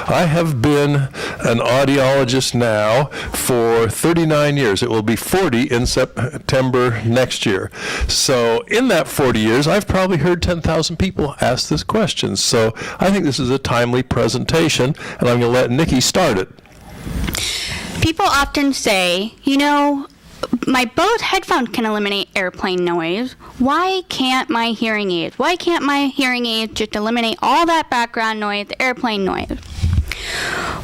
I have been an audiologist now for 39 years. It will be 40 in September next year. So in that 40 years, I've probably heard 10,000 people ask this question. So I think this is a timely presentation, and I'm going to let Nikki start it. People often say, my Bose headphones can eliminate airplane noise. Why can't my hearing aids? Why can't my hearing aids just eliminate all that background noise, the airplane noise?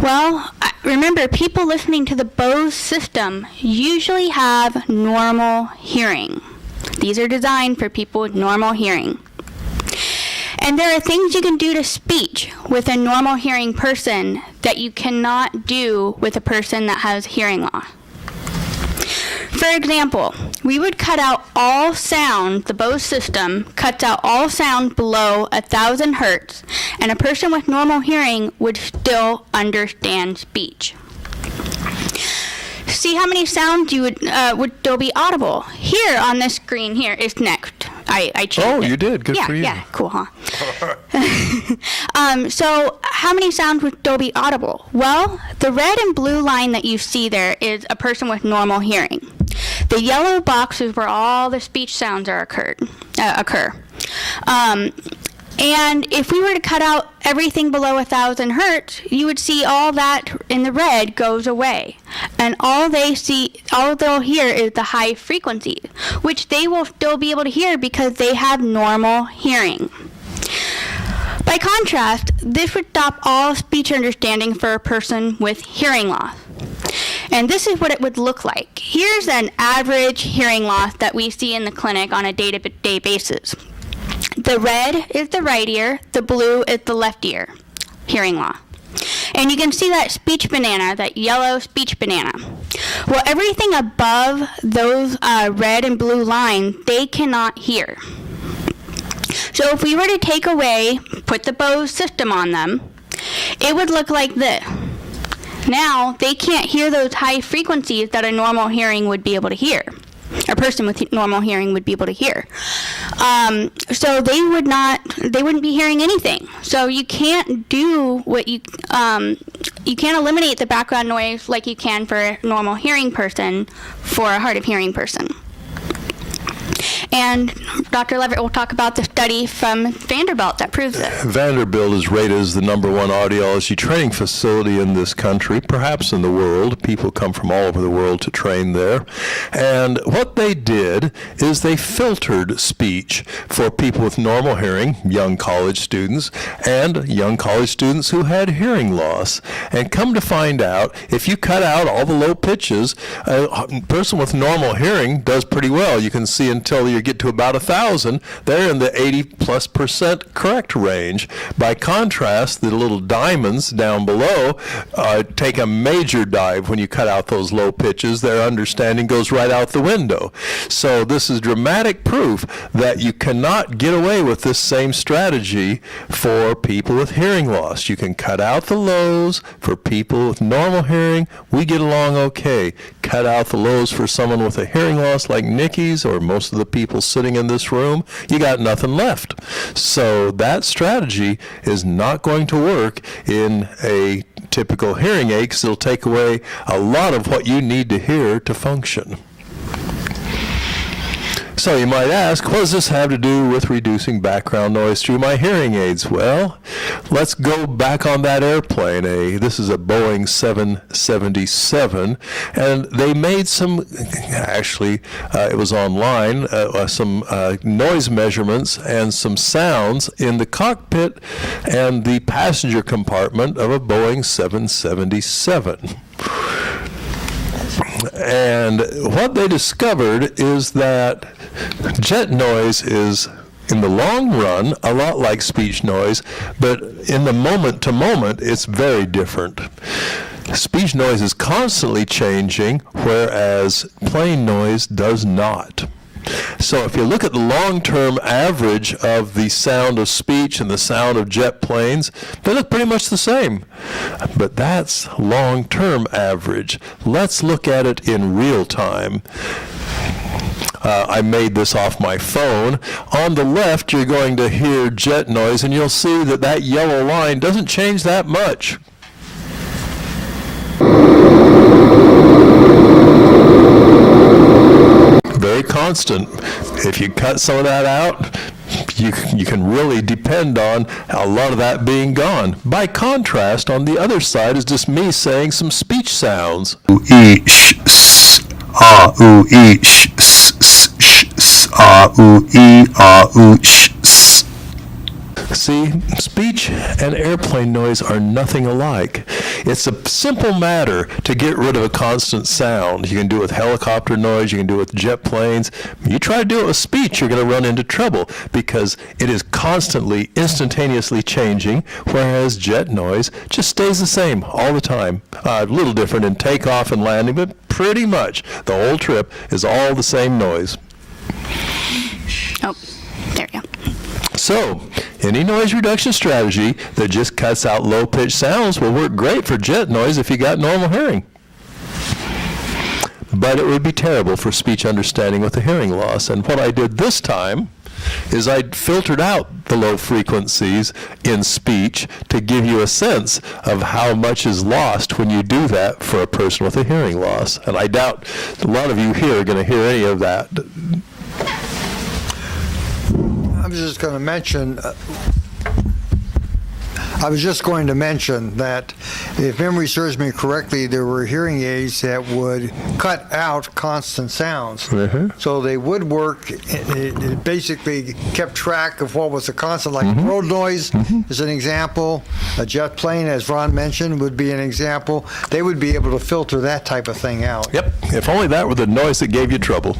Well, remember, people listening to the Bose system usually have normal hearing. These are designed for people with normal hearing. And there are things you can do to speech with a normal hearing person that you cannot do with a person that has hearing loss. For example, we would cut out all sound, the Bose system cuts out all sound below 1,000 hertz, and a person with normal hearing would still understand speech. See how many sounds you would still be audible. Here on this screen here is next. I changed Oh, it. you did. Good for you. Yeah, cool, huh? So how many sounds would still be audible? Well, the red and blue line that you see there is a person with normal hearing. The yellow box is where all the speech sounds occur. And if we were to cut out everything below 1,000 hertz, you would see all that in the red goes away. And all they'll hear is the high frequency, which they will still be able to hear because they have normal hearing. By contrast, this would stop all speech understanding for a person with hearing loss. And this is what it would look like. Here's an average hearing loss that we see in the clinic on a day-to-day basis. The red is the right ear, the blue is the left ear, hearing loss. And you can see that speech banana, that yellow speech banana. Well, everything above those red and blue lines, they cannot hear. So if we were to take away, put the Bose system on them, it would look like this. Now, they can't hear those high frequencies that a normal hearing would be able to hear. A person with normal hearing would be able to hear. So they wouldn't be hearing anything. So you can't do what you can't eliminate the background noise like you can for a normal hearing person for a hard of hearing person. And Dr. Levitt will talk about the study from Vanderbilt that proves it. Vanderbilt is rated as the #1 audiology training facility in this country, perhaps in the world. People come from all over the world to train there. And what they did is they filtered speech for people with normal hearing, young college students, and young college students who had hearing loss. And come to find out, if you cut out all the low pitches, a person with normal hearing does pretty well. You can see until you get to about 1,000, they're in the 80+% correct range. By contrast, the little diamonds down below take a major dive when you cut out those low pitches. Their understanding goes right out the window. So this is dramatic proof that you cannot get away with this same strategy for people with hearing loss. You can cut out the lows for people with normal hearing. We get along okay. Cut out the lows for someone with a hearing loss like Nikki's or most of the people sitting in this room, you got nothing left. So that strategy is not going to work in a typical hearing aid because it'll take away a lot of what you need to hear to function. So you might ask, what does this have to do with reducing background noise through my hearing aids? Well, let's go back on that airplane. This is a Boeing 777, and they made some, actually, it was online, some noise measurements and some sounds in the cockpit and the passenger compartment of a Boeing 777. And what they discovered is that jet noise is, in the long run, a lot like speech noise, but in the moment to moment, it's very different. Speech noise is constantly changing, whereas plain noise does not. So if you look at the long-term average of the sound of speech and the sound of jet planes, they look pretty much the same. But that's long-term average. Let's look at it in real time. I made this off my phone. On the left, you're going to hear jet noise, and you'll see that that yellow line doesn't change that much. Very constant. If you cut some of that out, you can really depend on a lot of that being gone. By contrast, on the other side is just me saying some speech sounds. E sh s a u e sh s s sh s a u e a u sh s. See, speech and airplane noise are nothing alike. It's a simple matter to get rid of a constant sound. You can do it with helicopter noise, you can do it with jet planes. You try to do it with speech, you're going to run into trouble because it is constantly, instantaneously changing, whereas jet noise just stays the same all the time. A little different in takeoff and landing, but pretty much the whole trip is all the same noise. Oh, there we go. So, any noise reduction strategy that just cuts out low-pitched sounds will work great for jet noise if you got normal hearing. But it would be terrible for speech understanding with the hearing loss. And what I did this time is I filtered out the low frequencies in speech to give you a sense of how much is lost when you do that for a person with a hearing loss. And I doubt a lot of you here are going to hear any of that. I was just going to mention that if memory serves me correctly, there were hearing aids that would cut out constant sounds. Mm-hmm. So they would work, it basically kept track of what was a constant, like road noise is an example. A jet plane, as Ron mentioned, would be an example. They would be able to filter that type of thing out. Yep, if only that were the noise that gave you trouble.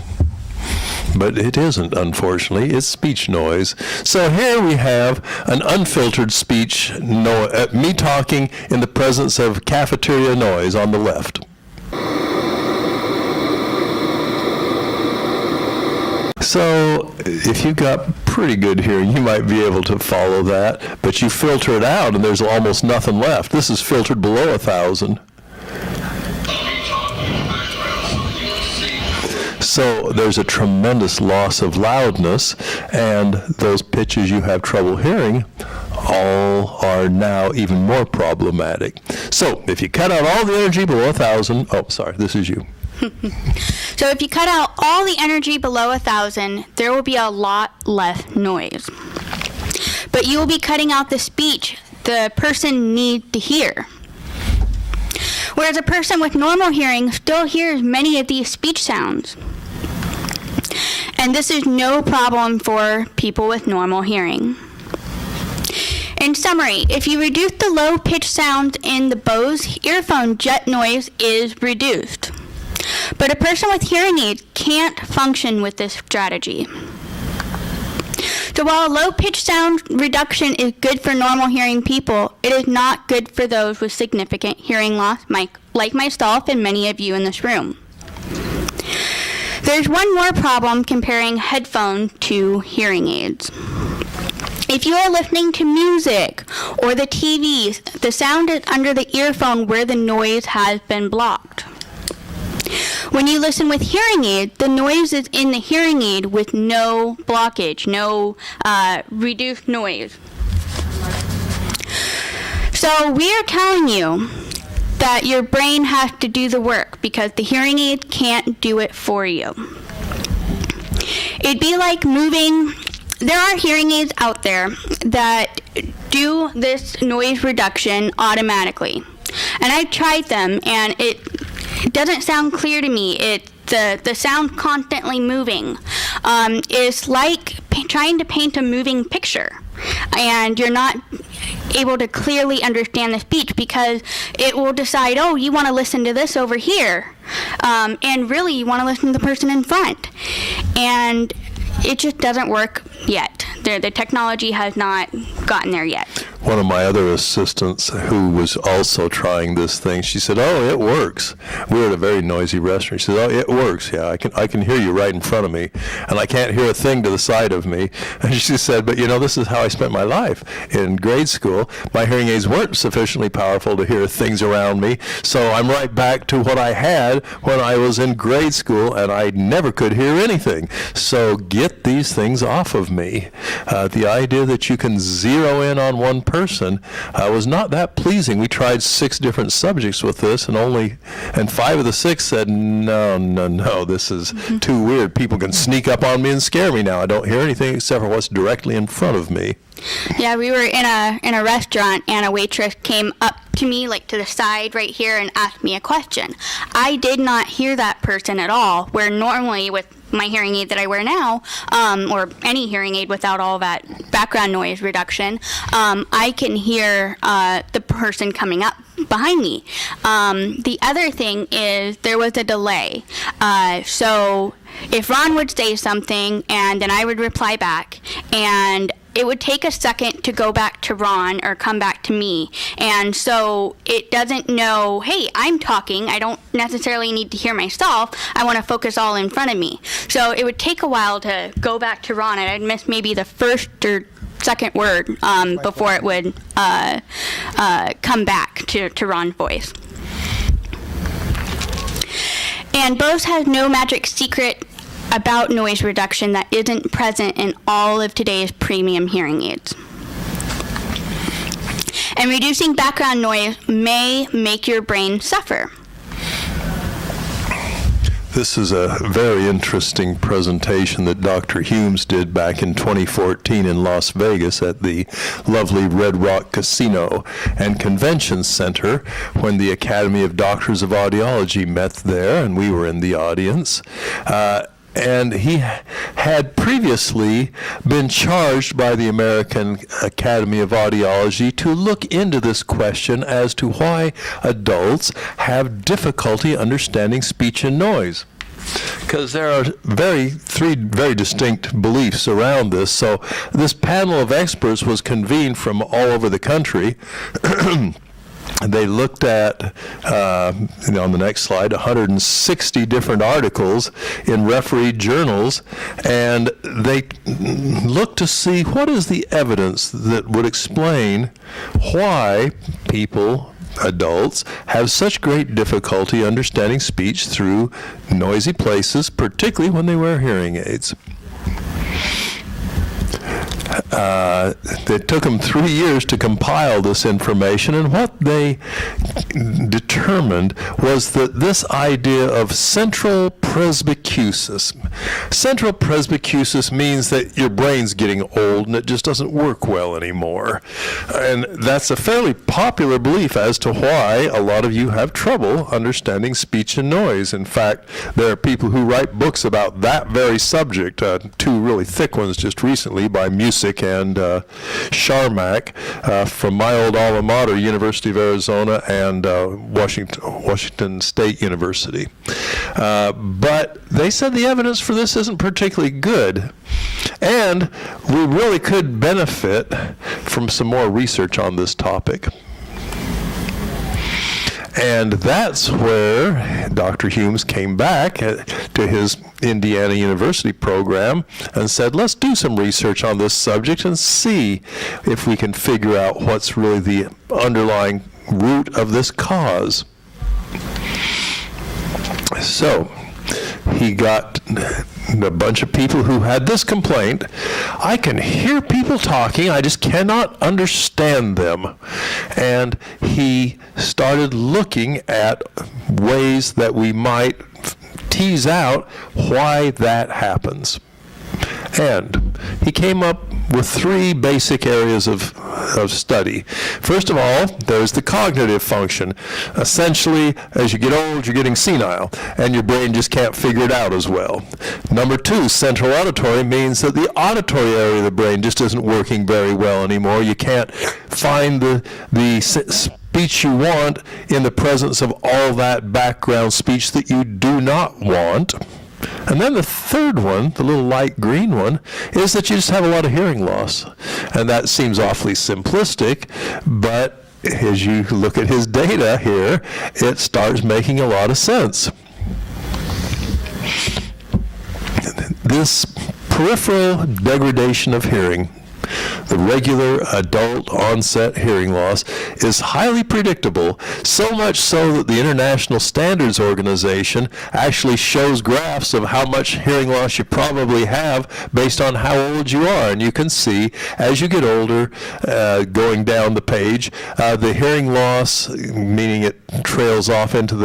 But it isn't, unfortunately. It's speech noise. So here we have an unfiltered speech, me talking in the presence of cafeteria noise on the left. So if you've got pretty good hearing, you might be able to follow that, but you filter it out and there's almost nothing left. This is filtered below 1,000. So there's a tremendous loss of loudness, and those pitches you have trouble hearing all are now even more problematic. So if you cut out all the energy below 1,000, oh, sorry, this is you. So if you cut out all the energy below 1,000, there will be a lot less noise. But you will be cutting out the speech the person needs to hear. Whereas a person with normal hearing still hears many of these speech sounds. And this is no problem for people with normal hearing. In summary, if you reduce the low-pitched sounds in the Bose earphone, jet noise is reduced. But a person with hearing aids can't function with this strategy. So while a low-pitched sound reduction is good for normal hearing people, it is not good for those with significant hearing loss, like myself and many of you in this room. There's one more problem comparing headphones to hearing aids. If you are listening to music or the TV, the sound is under the earphone where the noise has been blocked. When you listen with hearing aids, the noise is in the hearing aid with no blockage, no reduced noise. So we are telling you that your brain has to do the work because the hearing aid can't do it for you. It'd be like moving. There are hearing aids out there that do this noise reduction automatically. And I tried them, and it doesn't sound clear to me. The sound constantly moving is like trying to paint a moving picture, and you're not able to clearly understand the speech because it will decide, oh, you want to listen to this over here, and really you want to listen to the person in front, and it just doesn't work yet. The technology has not gotten there yet. One of my other assistants who was also trying this thing, she said, oh, it works. We were at a very noisy restaurant. She said, oh, it works. Yeah, I can hear you right in front of me, and I can't hear a thing to the side of me. And she said, but this is how I spent my life. In grade school, my hearing aids weren't sufficiently powerful to hear things around me, so I'm right back to what I had when I was in grade school, and I never could hear anything. So get these things off of me. The idea that you can zero in on one person was not that pleasing. We tried 6 different subjects with this, and 5 of the 6 said, no, this is too weird. People can sneak up on me and scare me now. I don't hear anything except for what's directly in front of me. Yeah, we were in a restaurant, and a waitress came up to me, like to the side right here, and asked me a question. I did not hear that person at all, where normally with my hearing aid that I wear now, or any hearing aid without all that background noise reduction, I can hear the person coming up behind me. The other thing is there was a delay. So if Ron would say something, and then I would reply back, and it would take a second to go back to Ron or come back to me. And so it doesn't know, hey, I'm talking. I don't necessarily need to hear myself. I want to focus all in front of me. So it would take a while to go back to Ron, and I'd miss maybe the first or second word before it would come back to Ron's voice. And Bose has no magic secret about noise reduction that isn't present in all of today's premium hearing aids. And reducing background noise may make your brain suffer. This is a very interesting presentation that Dr. Humes did back in 2014 in Las Vegas at the lovely Red Rock Casino and Convention Center when the Academy of Doctors of Audiology met there, and we were in the audience. And he had previously been charged by the American Academy of Audiology to look into this question as to why adults have difficulty understanding speech and noise. Because there are 3 very distinct beliefs around this. So this panel of experts was convened from all over the country. They looked at, on the next slide, 160 different articles in refereed journals, and they looked to see what is the evidence that would explain why people, adults, have such great difficulty understanding speech through noisy places, particularly when they wear hearing aids. It took them 3 years to compile this information, and what they determined was that this idea of central presbycusis. Central presbycusis means that your brain's getting old and it just doesn't work well anymore. And that's a fairly popular belief as to why a lot of you have trouble understanding speech and noise. In fact, there are people who write books about that very subject, 2 really thick ones just recently by Music and Sharmak from my old alma mater, University of Arizona, and Washington State University. But they said the evidence for this isn't particularly good, and we really could benefit from some more research on this topic. And that's where Dr. Humes came back to his Indiana University program and said, let's do some research on this subject and see if we can figure out what's really the underlying root of this cause. So he got a bunch of people who had this complaint: I can hear people talking, I just cannot understand them. And he started looking at ways that we might tease out why that happens. And he came up with 3 basic areas of study. First of all, there's the cognitive function. Essentially, as you get old, you're getting senile, and your brain just can't figure it out as well. Number 2, central auditory means that the auditory area of the brain just isn't working very well anymore. You can't find the speech you want in the presence of all that background speech that you do not want. And then the third one, the little light green one, is that you just have a lot of hearing loss. And that seems awfully simplistic, but as you look at his data here, it starts making a lot of sense. This peripheral degradation of hearing, the regular adult onset hearing loss, is highly predictable, so much so that the International Standards Organization actually shows graphs of how much hearing loss you probably have based on how old you are. And you can see, as you get older, going down the page, the hearing loss, meaning it trails off into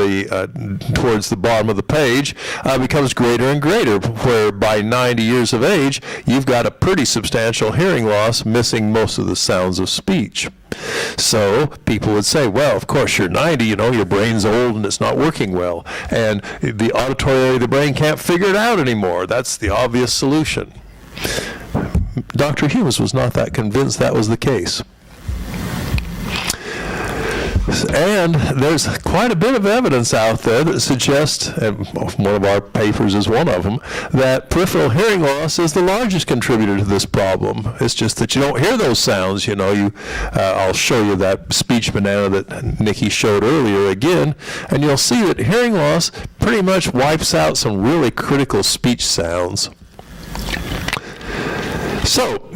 towards the bottom of the page, becomes greater and greater, where by 90 years of age, you've got a pretty substantial hearing loss, missing most of the sounds of speech. So people would say, well, of course, you're 90, your brain's old and it's not working well. And the auditory area of the brain can't figure it out anymore. That's the obvious solution. Dr. Humes was not that convinced that was the case. And there's quite a bit of evidence out there that suggests, and one of our papers is one of them, that peripheral hearing loss is the largest contributor to this problem. It's just that you don't hear those sounds. I'll show you that speech banana that Nikki showed earlier again, and you'll see that hearing loss pretty much wipes out some really critical speech sounds. So,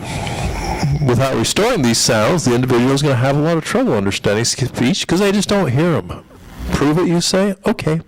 without restoring these sounds, the individual is going to have a lot of trouble understanding speech because they just don't hear them. Prove it, you say? Okay.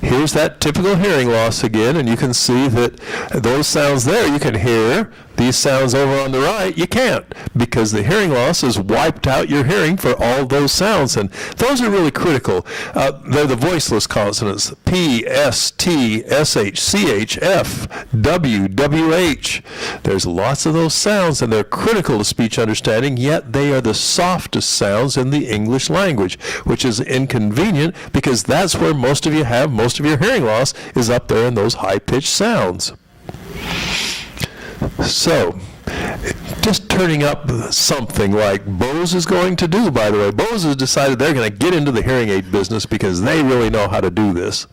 Here's that typical hearing loss again, and you can see that those sounds there you can hear. These sounds over on the right, you can't, because the hearing loss has wiped out your hearing for all those sounds, and those are really critical. They're the voiceless consonants: P, S, T, S, H, C, H, F, W, W, H. There's lots of those sounds, and they're critical to speech understanding, yet they are the softest sounds in the English language, which is inconvenient because that's where most of you have most of your hearing loss, is up there in those high-pitched sounds. So, just turning up something like Bose is going to do, by the way. Bose has decided they're going to get into the hearing aid business because they really know how to do this.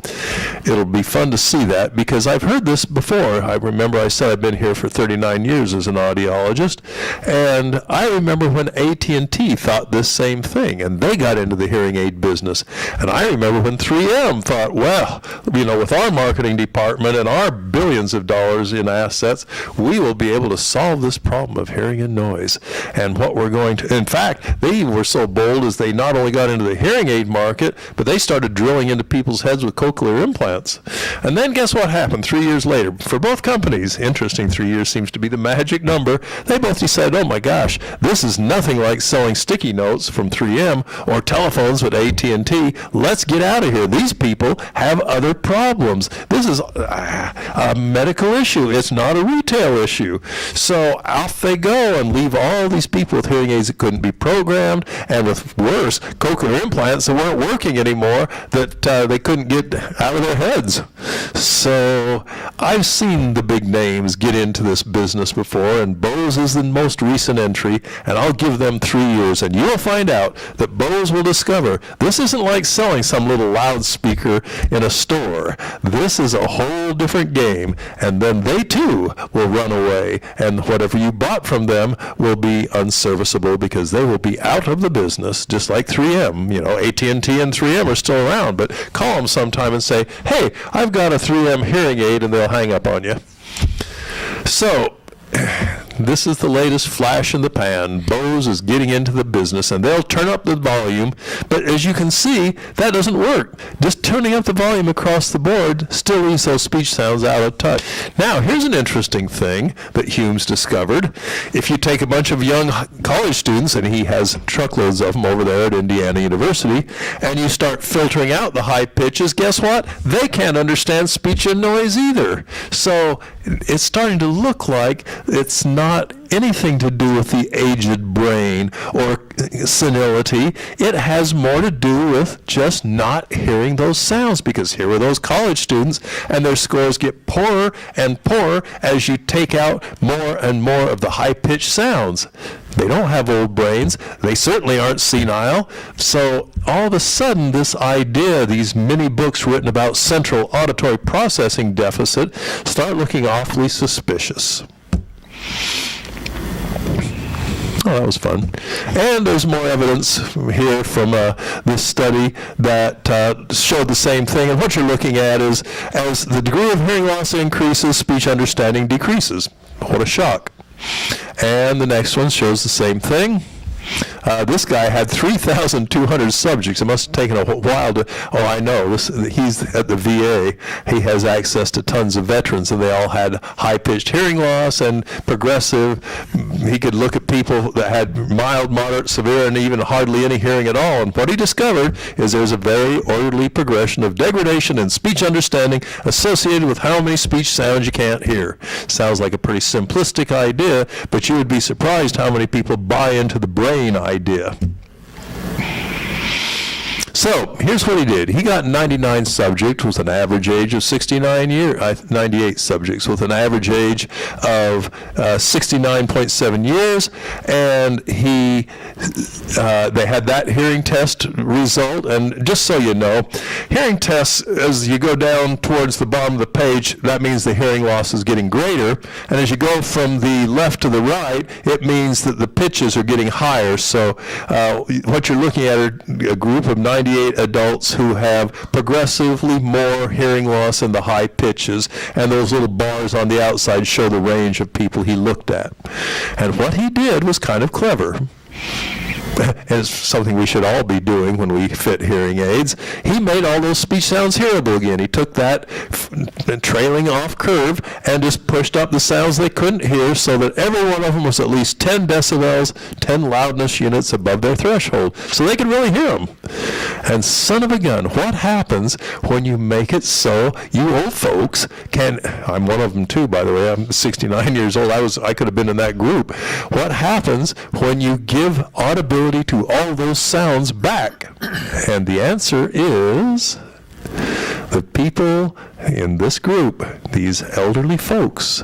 It'll be fun to see that because I've heard this before. I remember I said I've been here for 39 years as an audiologist, and I remember when AT&T thought this same thing, and they got into the hearing aid business. And I remember when 3M thought, well, with our marketing department and our billions of dollars in assets, we will be able to solve this problem of hearing and noise. And what we're going to, in fact, they were so bold as they not only got into the hearing aid market, but they started drilling into people's heads with cochlear implants. And then guess what happened 3 years later? For both companies, interesting, 3 years seems to be the magic number, they both decided, oh my gosh, this is nothing like selling sticky notes from 3M or telephones with AT&T. Let's get out of here. These people have other problems. This is a medical issue. It's not a retail issue. So off they go and leave all these people with hearing aids that couldn't be programmed, and with worse, cochlear implants that weren't working anymore, that they couldn't get out of their heads. So I've seen the big names get into this business before, and Bose is the most recent entry, and I'll give them 3 years, and you'll find out that Bose will discover this isn't like selling some little loudspeaker in a store. This is a whole different game, and then they too will run away, and whatever you bought from them will be unserviceable because they will be out of the business, just like 3M. AT&T and 3M are still around, but call them sometime and say, hey, I've got a 3M hearing aid, and they'll hang up on you. So, this is the latest flash in the pan. Bose is getting into the business, and they'll turn up the volume, but as you can see, that doesn't work. Just turning up the volume across the board still leaves those speech sounds out of touch. Now, here's an interesting thing that Humes discovered. If you take a bunch of young college students, and he has truckloads of them over there at Indiana University, and you start filtering out the high pitches, guess what? They can't understand speech and noise either. So it's starting to look like it's not anything to do with the aged brain or senility. It has more to do with just not hearing those sounds, because here were those college students and their scores get poorer and poorer as you take out more and more of the high-pitched sounds. They don't have old brains. They certainly aren't senile. So all of a sudden, this idea, these many books written about central auditory processing deficit, start looking awfully suspicious. Oh, that was fun. And there's more evidence here from this study that showed the same thing. And what you're looking at is, as the degree of hearing loss increases, speech understanding decreases. What a shock. And the next one shows the same thing. This guy had 3,200 subjects. It must have taken a while to, I know, he's at the VA. He has access to tons of veterans, and they all had high-pitched hearing loss and progressive. He could look at people that had mild, moderate, severe, and even hardly any hearing at all. And what he discovered is there's a very orderly progression of degradation in speech understanding associated with how many speech sounds you can't hear. Sounds like a pretty simplistic idea, but you would be surprised how many people buy into the brain idea. So here's what he did. He got 99 subjects with an average age of 98 subjects with an average age of 69.7 years, and they had that hearing test result. And just so you know, hearing tests, as you go down towards the bottom of the page, that means the hearing loss is getting greater, and as you go from the left to the right, it means that the pitches are getting higher. So what you're looking at are a group of 98 adults who have progressively more hearing loss in the high pitches, and those little bars on the outside show the range of people he looked at. And what he did was kind of clever. And it's something we should all be doing when we fit hearing aids. He made all those speech sounds hearable again. He took that trailing off curve and just pushed up the sounds they couldn't hear so that every one of them was at least 10 decibels, 10 loudness units above their threshold, so they could really hear them. And son of a gun, what happens when you make it so you old folks can, I'm one of them too, by the way, I'm 69 years old, I could have been in that group. What happens when you give audibility to all those sounds back? And the answer is the people in this group, these elderly folks,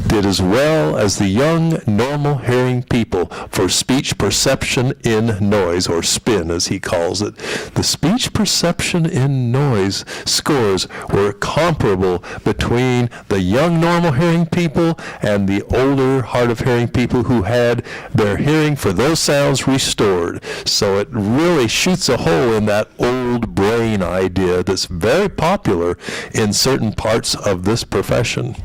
did as well as the young, normal hearing people for speech perception in noise, or SPIN as he calls it. The speech perception in noise scores were comparable between the young, normal hearing people and the older, hard of hearing people who had their hearing for those sounds restored. So it really shoots a hole in that old brain idea that's very popular in certain parts of this profession.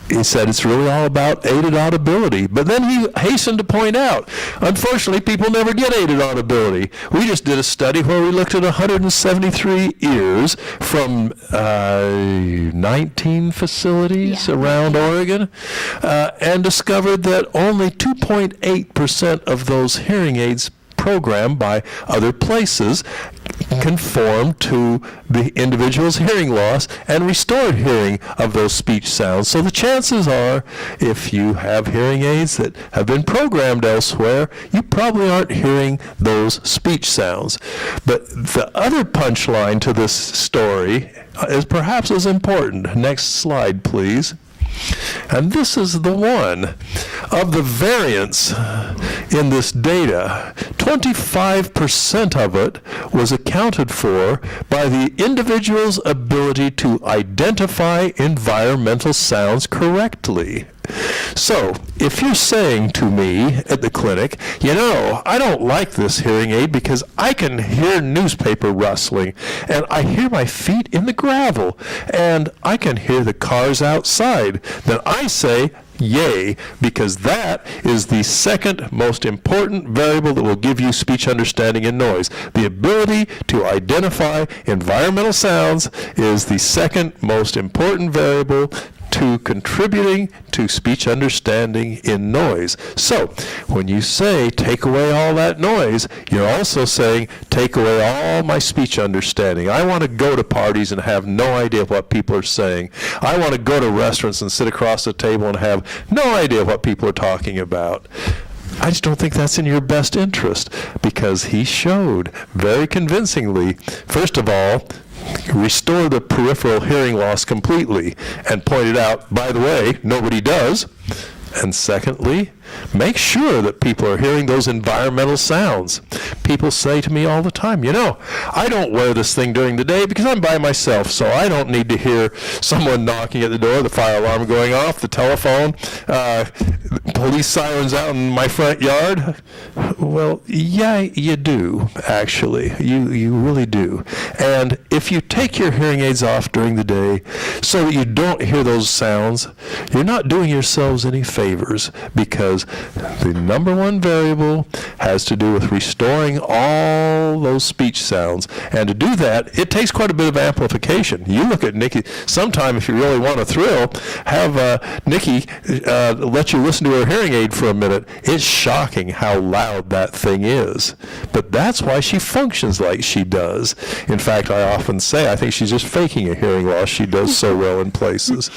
He said it's really all about aided audibility. But then he hastened to point out, unfortunately, people never get aided audibility. We just did a study where we looked at 173 ears from 19 facilities around Oregon, and discovered that only 2.8% of those hearing aids programmed by other places conform to the individual's hearing loss and restored hearing of those speech sounds. So the chances are, if you have hearing aids that have been programmed elsewhere, you probably aren't hearing those speech sounds. But the other punchline to this story is perhaps as important. Next slide, please. And this is the one. Of the variance in this data, 25% of it was accounted for by the individual's ability to identify environmental sounds correctly. So, if you're saying to me at the clinic, I don't like this hearing aid because I can hear newspaper rustling, and I hear my feet in the gravel, and I can hear the cars outside, then I say, yay, because that is the second most important variable that will give you speech understanding and noise. The ability to identify environmental sounds is the second most important variable to contributing to speech understanding in noise. So, when you say take away all that noise, you're also saying take away all my speech understanding. I want to go to parties and have no idea what people are saying. I want to go to restaurants and sit across the table and have no idea what people are talking about. I just don't think that's in your best interest, because he showed very convincingly, first of all, restore the peripheral hearing loss completely, and pointed out, by the way, nobody does. And secondly, make sure that people are hearing those environmental sounds. People say to me all the time, you know, I don't wear this thing during the day because I'm by myself, so I don't need to hear someone knocking at the door, the fire alarm going off, the telephone, police sirens out in my front yard. Well, yeah, you do, actually. You really do. And if you take your hearing aids off during the day so that you don't hear those sounds, you're not doing yourselves any favors, because the number one variable has to do with restoring all those speech sounds. And to do that, it takes quite a bit of amplification. You look at Nikki, sometime if you really want a thrill, have Nikki let you listen to her hearing aid for a minute. It's shocking how loud that thing is. But that's why she functions like she does. In fact, I often say I think she's just faking a hearing loss. She does so well in places.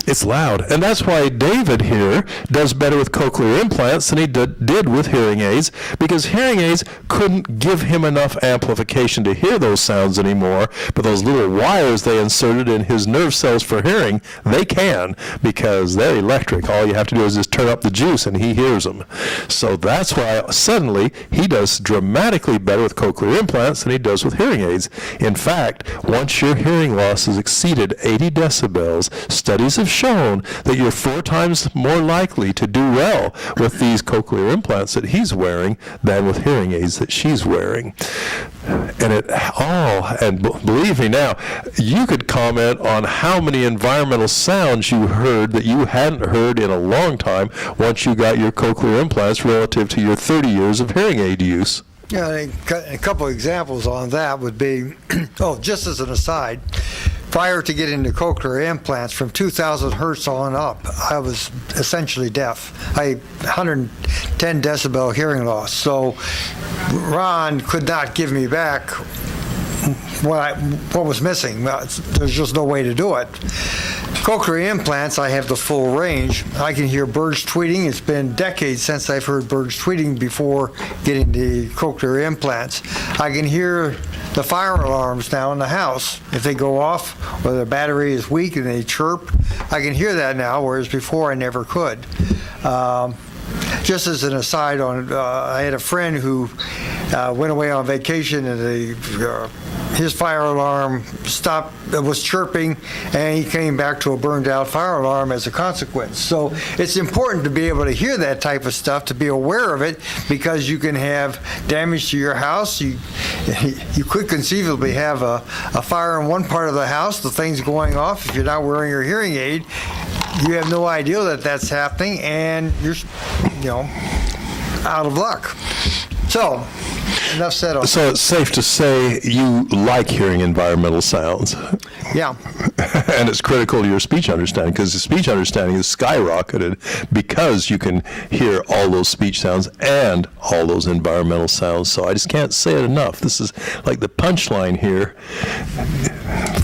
It's loud. And that's why David here does better with cochlear implants than he did with hearing aids, because hearing aids couldn't give him enough amplification to hear those sounds anymore, but those little wires they inserted in his nerve cells for hearing, they can, because they're electric. All you have to do is just turn up the juice and he hears them. So that's why suddenly he does dramatically better with cochlear implants than he does with hearing aids. In fact, once your hearing loss has exceeded 80 decibels, studies have shown that you're 4 times more likely to do well with these cochlear implants that he's wearing than with hearing aids that she's wearing. And believe me now, you could comment on how many environmental sounds you heard that you hadn't heard in a long time once you got your cochlear implants relative to your 30 years of hearing aid use. Yeah, a couple of examples on that would be, just as an aside, prior to getting the cochlear implants, from 2,000 hertz on up, I was essentially deaf. I had 110 decibel hearing loss. So Ron could not give me back what was missing. There's just no way to do it. Cochlear implants, I have the full range. I can hear birds tweeting. It's been decades since I've heard birds tweeting before getting the cochlear implants. I can hear the fire alarms now in the house. If they go off or the battery is weak and they chirp, I can hear that now, whereas before I never could. Just as an aside, I had a friend who went away on vacation, and his fire alarm was chirping, and he came back to a burned out fire alarm as a consequence. So it's important to be able to hear that type of stuff, to be aware of it, because you can have damage to your house. You could conceivably have a fire in one part of the house, the thing's going off. If you're not wearing your hearing aid, you have no idea that that's happening, and you're, out of luck. So, enough said on that. So it's safe to say you like hearing environmental sounds. Yeah. And it's critical to your speech understanding, because the speech understanding is skyrocketed because you can hear all those speech sounds and all those environmental sounds. So I just can't say it enough. This is like the punchline here.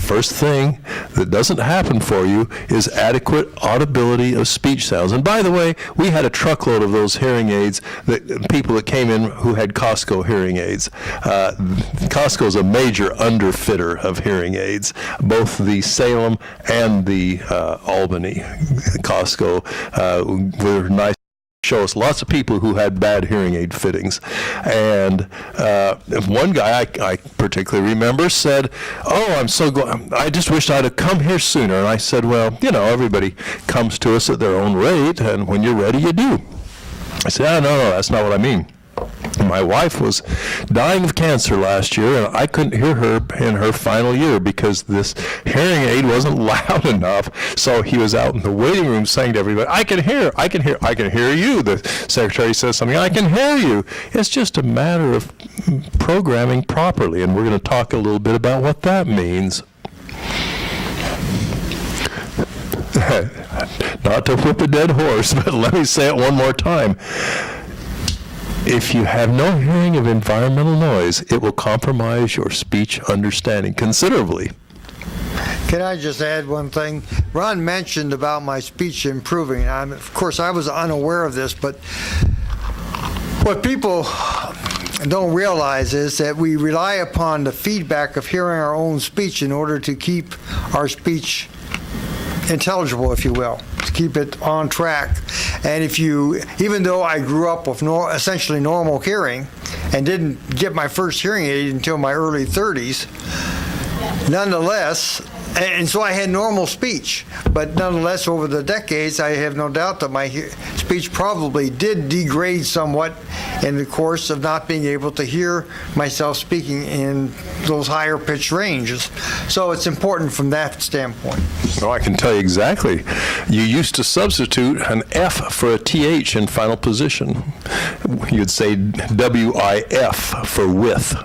First thing that doesn't happen for you is adequate audibility of speech sounds. And by the way, we had a truckload of those hearing aids, that people that came in who had Costco hearing aids. Costco is a major underfitter of hearing aids, both the Salem and the Albany. Costco were nice. Show us lots of people who had bad hearing aid fittings. And one guy I particularly remember said, I'm so glad, I just wished I'd have come here sooner. And I said, well, everybody comes to us at their own rate, and when you're ready, you do. I said, no, that's not what I mean. My wife was dying of cancer last year, and I couldn't hear her in her final year because this hearing aid wasn't loud enough. So he was out in the waiting room saying to everybody, I can hear you. The secretary says something, I can hear you. It's just a matter of programming properly, and we're going to talk a little bit about what that means. Not to whip a dead horse, but let me say it one more time. If you have no hearing of environmental noise, it will compromise your speech understanding considerably. Can I just add one thing? Ron mentioned about my speech improving. Of course, I was unaware of this, but what people don't realize is that we rely upon the feedback of hearing our own speech in order to keep our speech intelligible, if you will, to keep it on track. And even though I grew up with essentially normal hearing and didn't get my first hearing aid until my early 30s, nonetheless, and so I had normal speech, but nonetheless, over the decades, I have no doubt that my speech probably did degrade somewhat in the course of not being able to hear myself speaking in those higher pitched ranges. So it's important from that standpoint. Oh, I can tell you exactly. You used to substitute an F for a TH in final position. You'd say WIF for with,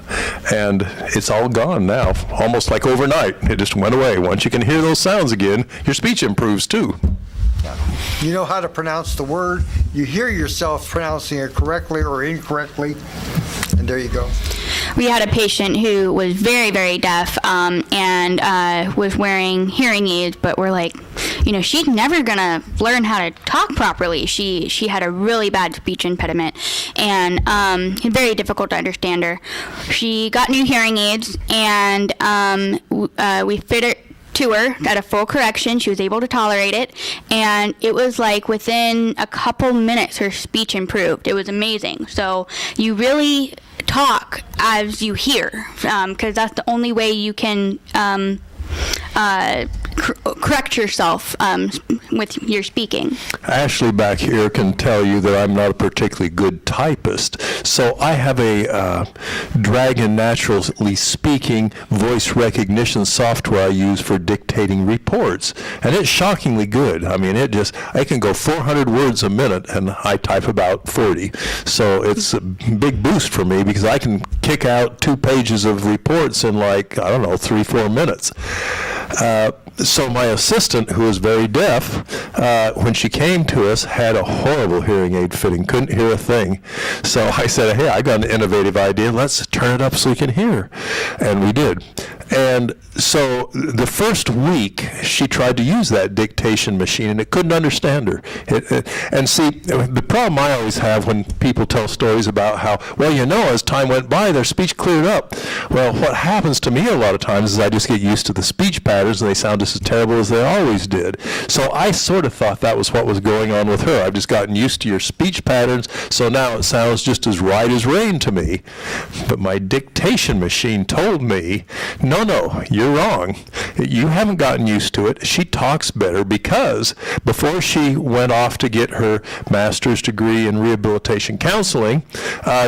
and it's all gone now, almost like overnight. It just went away. Once you can hear those sounds again, your speech improves too. You know how to pronounce the word. You hear yourself pronouncing it correctly or incorrectly, and there you go. We had a patient who was very, very deaf and was wearing hearing aids, but we're like, she's never going to learn how to talk properly. She had a really bad speech impediment and very difficult to understand her. She got new hearing aids, and we fit it to her at a full correction. She was able to tolerate it, and it was like within a couple minutes her speech improved. It was amazing. So you really talk as you hear, because that's the only way you can correct yourself with your speaking. Ashley back here can tell you that I'm not a particularly good typist, so I have a Dragon Naturally Speaking voice recognition software I use for dictating reports, and it's shockingly good. I mean, I can go 400 words a minute, and I type about 40, so it's a big boost for me because I can kick out 2 pages of reports in 3-4 minutes. So my assistant, who is very deaf, when she came to us, had a horrible hearing aid fitting, couldn't hear a thing. So I said, hey, I got an innovative idea. Let's turn it up so we can hear. And we did. And so the first week, she tried to use that dictation machine, and it couldn't understand her. And see, the problem I always have when people tell stories about how, as time went by, their speech cleared up. Well, what happens to me a lot of times is I just get used to the speech patterns, and they sound just as terrible as they always did. So I sort of thought that was what was going on with her. I've just gotten used to your speech patterns, so now it sounds just as right as rain to me. But my dictation machine told me, no, you're wrong. You haven't gotten used to it. She talks better because before she went off to get her master's degree in rehabilitation counseling,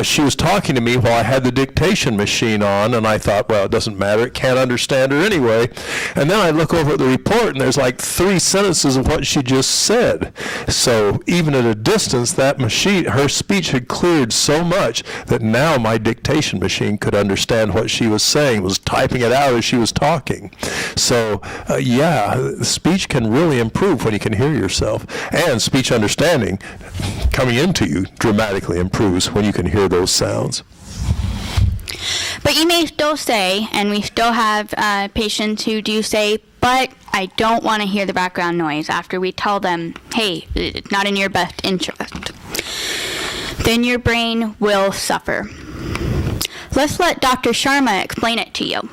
she was talking to me while I had the dictation machine on, and I thought, well, it doesn't matter. It can't understand her anyway. And then I look over at the report, and there's like 3 sentences of what she just said. So even at a distance, that machine, her speech had cleared so much that now my dictation machine could understand what she was saying, was typing it out as she was talking. So speech can really improve when you can hear yourself, and speech understanding coming into you dramatically improves when you can hear those sounds. But you may still say, and we still have patients who do say, but I don't want to hear the background noise after we tell them, hey, it's not in your best interest. Then your brain will suffer. Let's let Dr. Sharma explain it to you.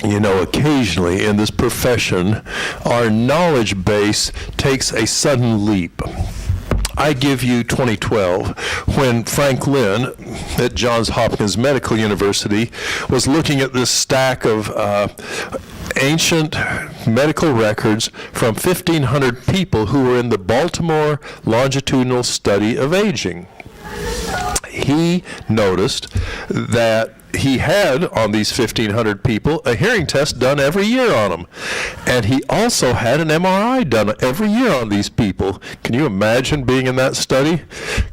Occasionally in this profession, our knowledge base takes a sudden leap. I give you 2012, when Frank Lynn at Johns Hopkins Medical University was looking at this stack of ancient medical records from 1,500 people who were in the Baltimore Longitudinal Study of Aging. He noticed that he had on these 1,500 people a hearing test done every year on them. And he also had an MRI done every year on these people. Can you imagine being in that study?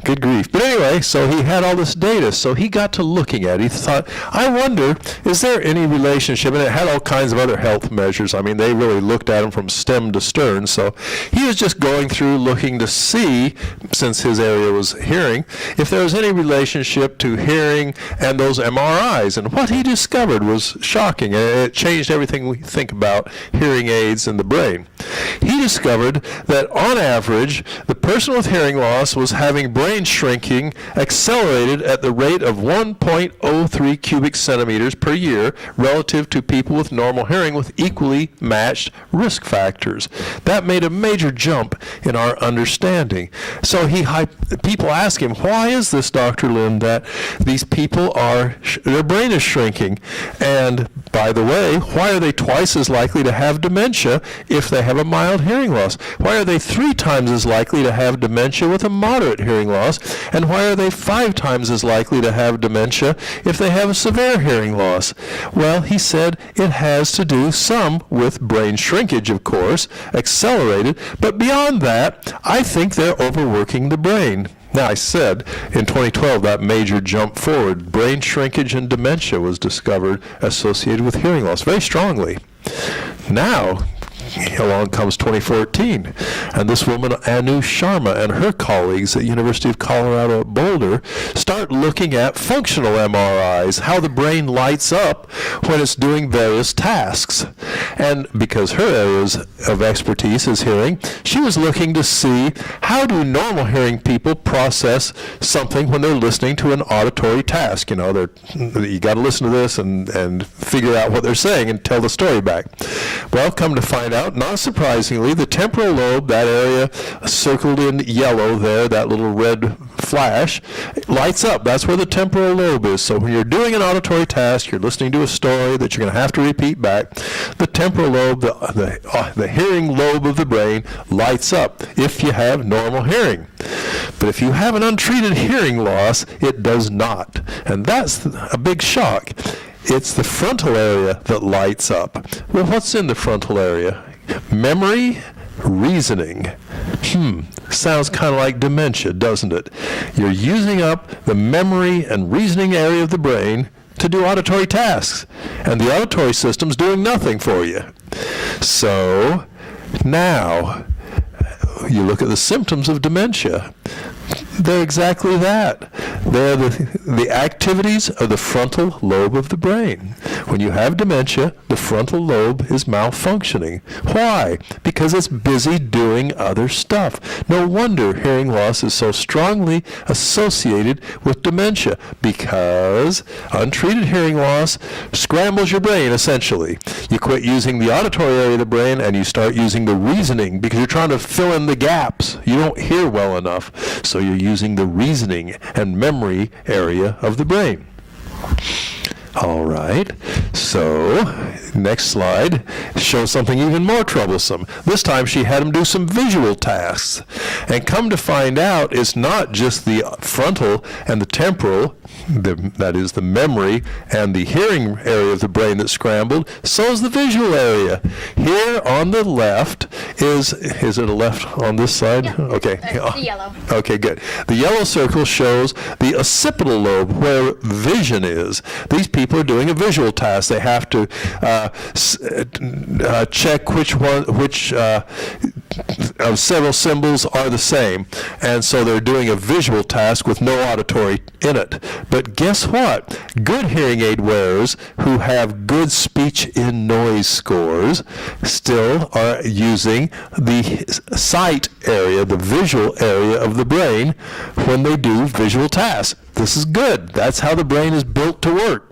Good grief. But anyway, so he had all this data. So he got to looking at it. He thought, I wonder, is there any relationship? And it had all kinds of other health measures. I mean, they really looked at him from stem to stern. So he was just going through looking to see, since his area was hearing, if there was any relationship to hearing and those MRIs. And what he discovered was shocking. And it changed everything we think about hearing aids in the brain. He discovered that on average, the person with hearing loss was having brain shrinking accelerated at the rate of 1.03 cubic centimeters per year relative to people with normal hearing with equally matched risk factors. That made a major jump in our understanding. So people ask him, why is this, Dr. Lin, that these people their brain is shrinking? And by the way, why are they twice as likely to have dementia if they have a mild hearing loss? Why are they 3 times as likely to have dementia with a moderate hearing loss? And why are they 5 times as likely to have dementia if they have a severe hearing loss? Well, he said it has to do some with brain shrinkage, of course, accelerated, but beyond that, I think they're overworking the brain. Now, I said in 2012 that major jump forward, brain shrinkage and dementia was discovered associated with hearing loss very strongly. Now, along comes 2014, and this woman, Anu Sharma, and her colleagues at University of Colorado at Boulder start looking at functional MRIs, how the brain lights up when it's doing various tasks. And because her areas of expertise is hearing, she was looking to see how do normal hearing people process something when they're listening to an auditory task. You know, you got to listen to this and figure out what they're saying and tell the story back. Well, come to find out, not surprisingly, the temporal lobe, that area circled in yellow there, that little red flash, lights up. That's where the temporal lobe is. So when you're doing an auditory task, you're listening to a story that you're going to have to repeat back, the temporal lobe, the hearing lobe of the brain, lights up if you have normal hearing. But if you have an untreated hearing loss, it does not. And that's a big shock. It's the frontal area that lights up. Well, what's in the frontal area? Memory, reasoning. Sounds kind of like dementia, doesn't it? You're using up the memory and reasoning area of the brain to do auditory tasks, and the auditory system's doing nothing for you. So now you look at the symptoms of dementia. They're exactly that. They're the activities of the frontal lobe of the brain. When you have dementia, the frontal lobe is malfunctioning. Why? Because it's busy doing other stuff. No wonder hearing loss is so strongly associated with dementia, because untreated hearing loss scrambles your brain, essentially. You quit using the auditory area of the brain and you start using the reasoning, because you're trying to fill in the gaps. You don't hear well enough, so you're using the reasoning and memory area of the brain. All right, so next slide shows something even more troublesome. This time she had him do some visual tasks. And come to find out, it's not just the frontal and the temporal, that is the memory and the hearing area of the brain that scrambled, so is the visual area. Here on the left is it a left on this side? Yeah. Okay. The yellow. Okay, good. The yellow circle shows the occipital lobe, where vision is. These people are doing a visual task. They have to check which of several symbols are the same, and so they're doing a visual task with no auditory in it. But guess what? Good hearing aid wearers who have good speech in noise scores still are using the sight area, the visual area of the brain when they do visual tasks. This is good. That's how the brain is built to work.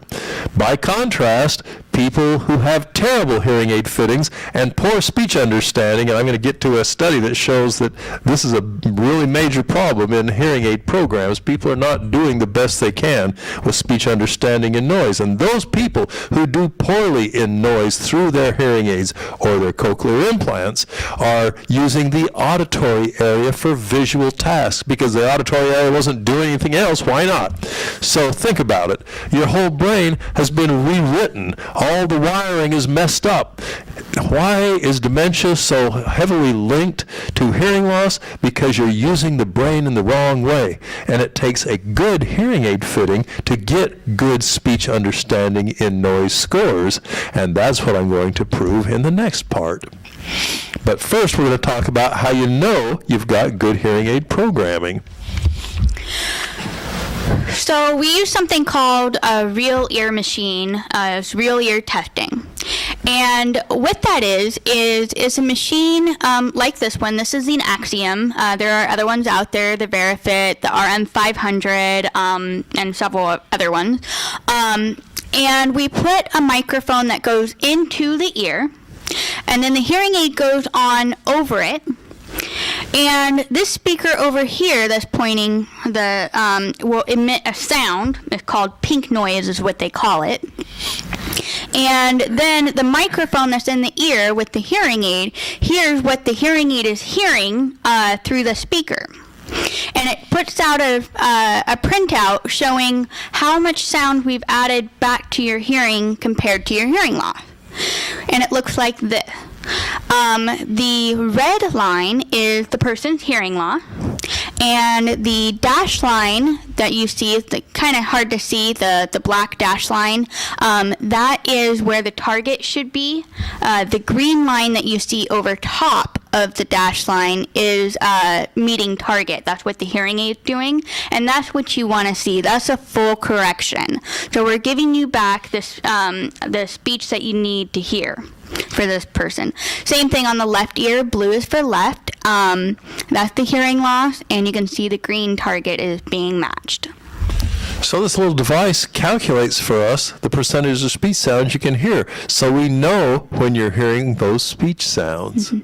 By contrast, people who have terrible hearing aid fittings and poor speech understanding, and I'm going to get to a study that shows that this is a really major problem in hearing aid programs. People are not doing the best they can with speech understanding and noise, and those people who do poorly in noise through their hearing aids or their cochlear implants are using the auditory area for visual tasks because the auditory area wasn't doing anything else. Why not? So think about it. Your whole brain has been rewritten. All the wiring is messed up. Why is dementia so heavily linked to hearing loss? Because you're using the brain in the wrong way. And it takes a good hearing aid fitting to get good speech understanding in noise scores. And that's what I'm going to prove in the next part. But first, we're going to talk about how you know you've got good hearing aid programming. So we use something called a real ear machine, it's real ear testing. And what that is a machine like this one. This is the Axiom. There are other ones out there, the Verifit, the RM500, and several other ones. And we put a microphone that goes into the ear, and then the hearing aid goes on over it. And this speaker over here that's pointing will emit a sound. It's called pink noise is what they call it. And then the microphone that's in the ear with the hearing aid hears what the hearing aid is hearing through the speaker. And it puts out a printout showing how much sound we've added back to your hearing compared to your hearing loss. And it looks like this. The red line is the person's hearing loss, and the dash line that you see is kind of hard to see, the black dash line. That is where the target should be. The green line that you see over top of the dash line is meeting target. That's what the hearing aid is doing, and that's what you want to see. That's a full correction. So we're giving you back this the speech that you need to hear for this person. Same thing on the left ear. Blue is for left. That's the hearing loss, and you can see the green target is being matched. So this little device calculates for us the percentage of speech sounds you can hear, so we know when you're hearing those speech sounds.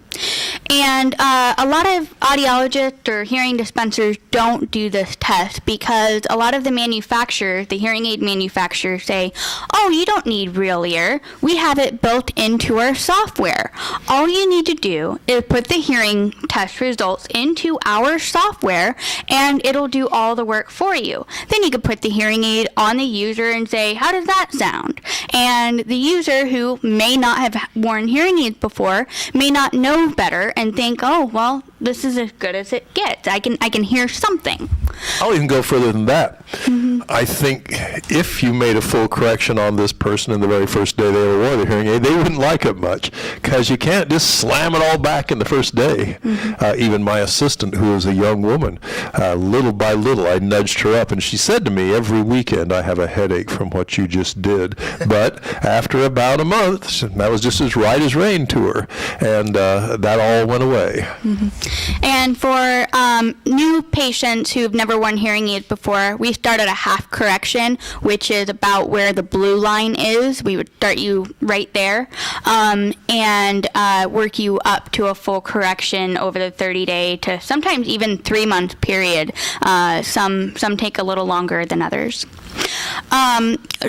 And a lot of audiologists or hearing dispensers don't do this test because a lot of the manufacturers, the hearing aid manufacturers, say, oh, you don't need real ear. We have it built into our software. All you need to do is put the hearing test results into our software, and it'll do all the work for you. Then you can put the hearing aid on the user and say, how does that sound? And the user who may not have worn hearing aids before may not know better and think, oh, well, this is as good as it gets. I can hear something. I'll even go further than that. I think if you made a full correction on this person in the very first day they ever wore the hearing aid, they wouldn't like it much because you can't just slam it all back in the first day. Even my assistant, who was a young woman, little by little I nudged her up, and she said to me, every weekend I have a headache from what you just did. But after about a month, that was just as right as rain to her, and that all went away. And for new patients who've never worn hearing aids before, we start at a half correction, which is about where the blue line is. We would start you right there and work you up to a full correction over the 30-day to sometimes even 3-month period. Some take a little longer than others.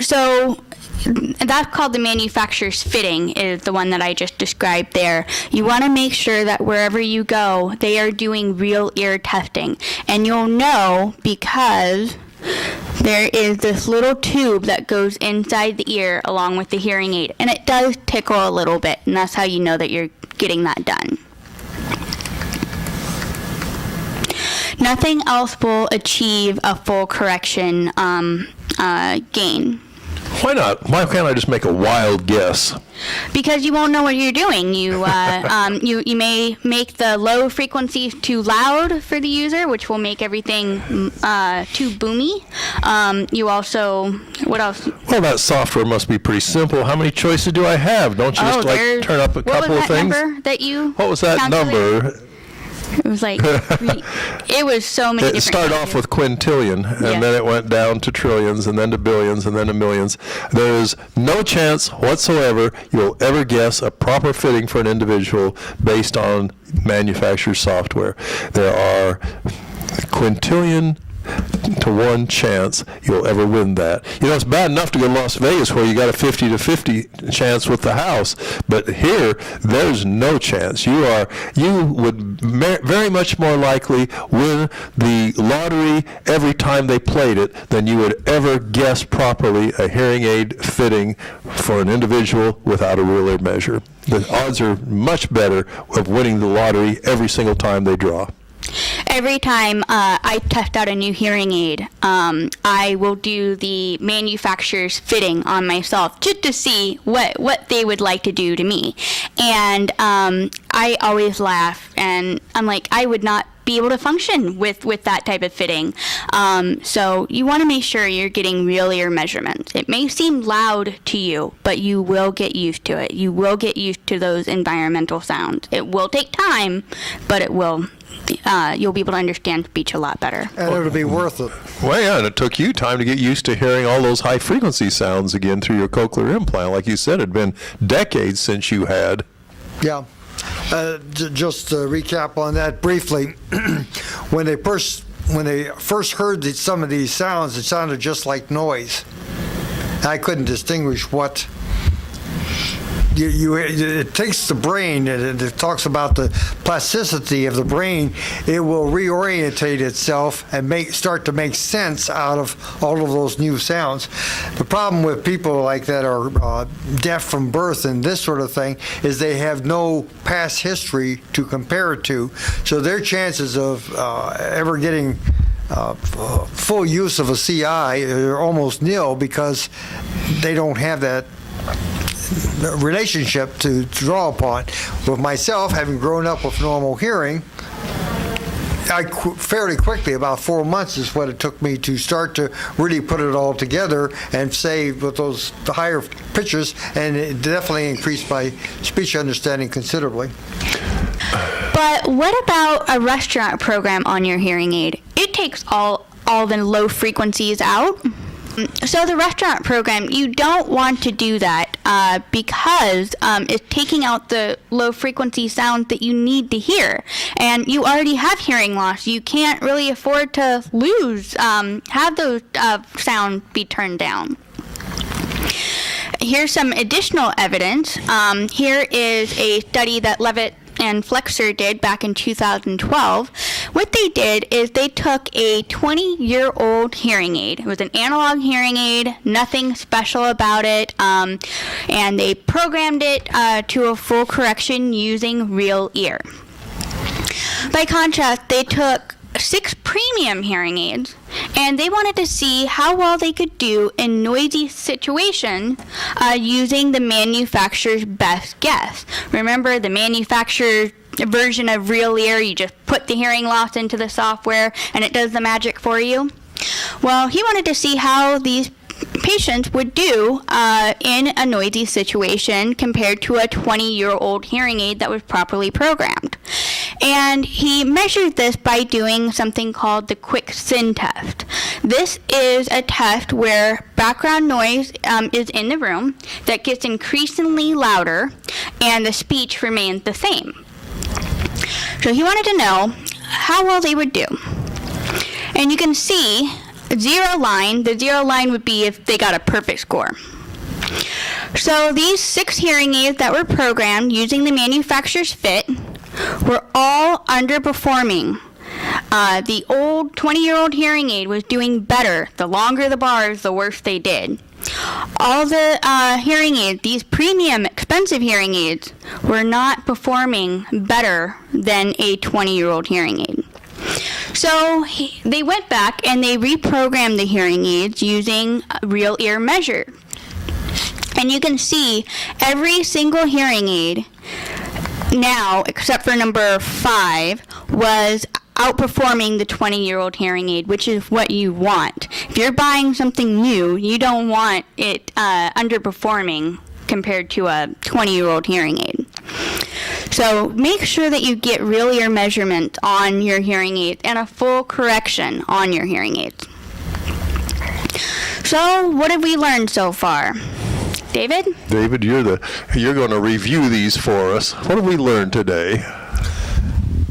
So that's called the manufacturer's fitting, is the one that I just described there. You want to make sure that wherever you go, they are doing real ear testing. And you'll know because there is this little tube that goes inside the ear along with the hearing aid. And it does tickle a little bit, and that's how you know that you're getting that done. Nothing else will achieve a full correction gain. Why not? Why can't I just make a wild guess? Because you won't know what you're doing. You you may make the low frequencies too loud for the user, which will make everything too boomy. You also, what else? Well, that software must be pretty simple. How many choices do I have? Don't you just turn up a couple of things? What was that number that you What was that calculated? number? It was like, it was so many It different started off values. with quintillion, and Yeah. then it went down to trillions, and then to billions, and then to millions. There is no chance whatsoever you'll ever guess a proper fitting for an individual based on manufacturer's software. There are quintillion to 1 chance you'll ever win that. You know, it's bad enough to go to Las Vegas where you got a 50 to 50 chance with the house, but here there's no chance. You would very much more likely win the lottery every time they played it than you would ever guess properly a hearing aid fitting for an individual without a ruler measure. The odds are much better of winning the lottery every single time they draw. Every time I test out a new hearing aid, I will do the manufacturer's fitting on myself just to see what they would like to do to me. And I always laugh, and I'm like, I would not be able to function with that type of fitting. So you want to make sure you're getting real ear measurements. It may seem loud to you, but you will get used to it. You will get used to those environmental sounds. It will take time, but it will. You'll be able to understand speech a lot better. And it'll be worth it. Well, yeah, and it took you time to get used to hearing all those high-frequency sounds again through your cochlear implant. Like you said, it had been decades since you had. Yeah. Just to recap on that briefly, when they first heard some of these sounds, it sounded just like noise. I couldn't distinguish what. It takes the brain, and it talks about the plasticity of the brain. It will reorientate itself and start to make sense out of all of those new sounds. The problem with people like that are deaf from birth and this sort of thing is they have no past history to compare it to, so their chances of ever getting full use of a CI are almost nil because they don't have that relationship to draw upon. With myself, having grown up with normal hearing, fairly quickly, about 4 months is what it took me to start to really put it all together and say with the higher pitches, and it definitely increased my speech understanding considerably. But what about a restaurant program on your hearing aid? It takes all the low frequencies out. So the restaurant program, you don't want to do that because it's taking out the low frequency sounds that you need to hear. And you already have hearing loss. You can't really afford to have those sounds be turned down. Here's some additional evidence. Here is a study that Levitt and Flexer did back in 2012. What they did is they took a 20-year-old hearing aid. It was an analog hearing aid, nothing special about it, and they programmed it to a full correction using real ear. By contrast, they took 6 premium hearing aids, and they wanted to see how well they could do in noisy situations using the manufacturer's best guess. Remember, the manufacturer's version of real ear, you just put the hearing loss into the software and it does the magic for you. Well, he wanted to see how these patients would do in a noisy situation compared to a 20-year-old hearing aid that was properly programmed. And he measured this by doing something called the quick SIN test. This is a test where background noise is in the room that gets increasingly louder and the speech remains the same. So he wanted to know how well they would do. And you can see the zero line would be if they got a perfect score. So these 6 hearing aids that were programmed using the manufacturer's fit were all underperforming. The old 20-year-old hearing aid was doing better. The longer the bars, the worse they did. All the hearing aids, these premium expensive hearing aids, were not performing better than a 20-year-old hearing aid. So they went back and they reprogrammed the hearing aids using real ear measure. And you can see every single hearing aid now, except for number 5, was outperforming the 20-year-old hearing aid, which is what you want. If you're buying something new, you don't want it underperforming compared to a 20-year-old hearing aid. So make sure that you get real ear measurement on your hearing aids and a full correction on your hearing aids. So what have we learned so far? David? David, you're going to review these for us. What have we learned today?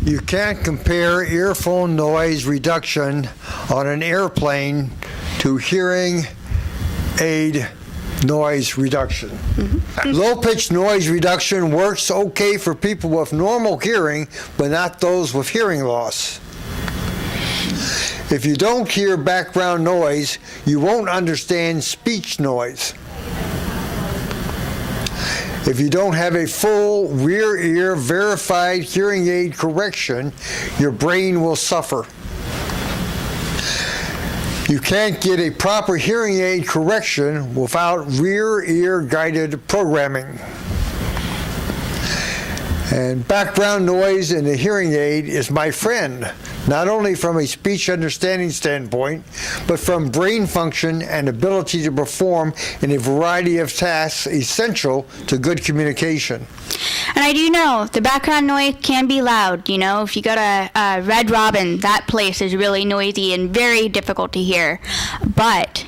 You can't compare earphone noise reduction on an airplane to hearing aid noise reduction. Low-pitch noise reduction works okay for people with normal hearing, but not those with hearing loss. If you don't hear background noise, you won't understand speech noise. If you don't have a full rear ear verified hearing aid correction, your brain will suffer. You can't get a proper hearing aid correction without rear ear guided programming. And background noise in the hearing aid is my friend, not only from a speech understanding standpoint, but from brain function and ability to perform in a variety of tasks essential to good communication. And I do know the background noise can be loud. You know, if you go to Red Robin, that place is really noisy and very difficult to hear. But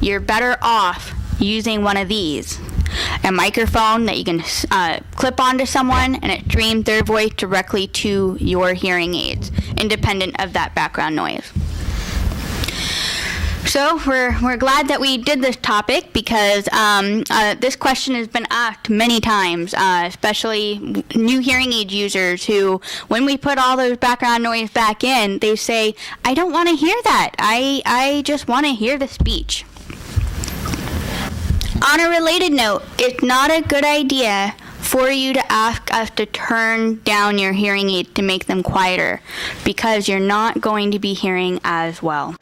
you're better off using one of these. A microphone that you can clip onto someone, and it streams their voice directly to your hearing aids, independent of that background noise. So we're glad that we did this topic because this question has been asked many times, especially new hearing aid users who, when we put all those background noise back in, they say, I don't want to hear that. I just want to hear the speech. On a related note, it's not a good idea for you to ask us to turn down your hearing aids to make them quieter, because you're not going to be hearing as well.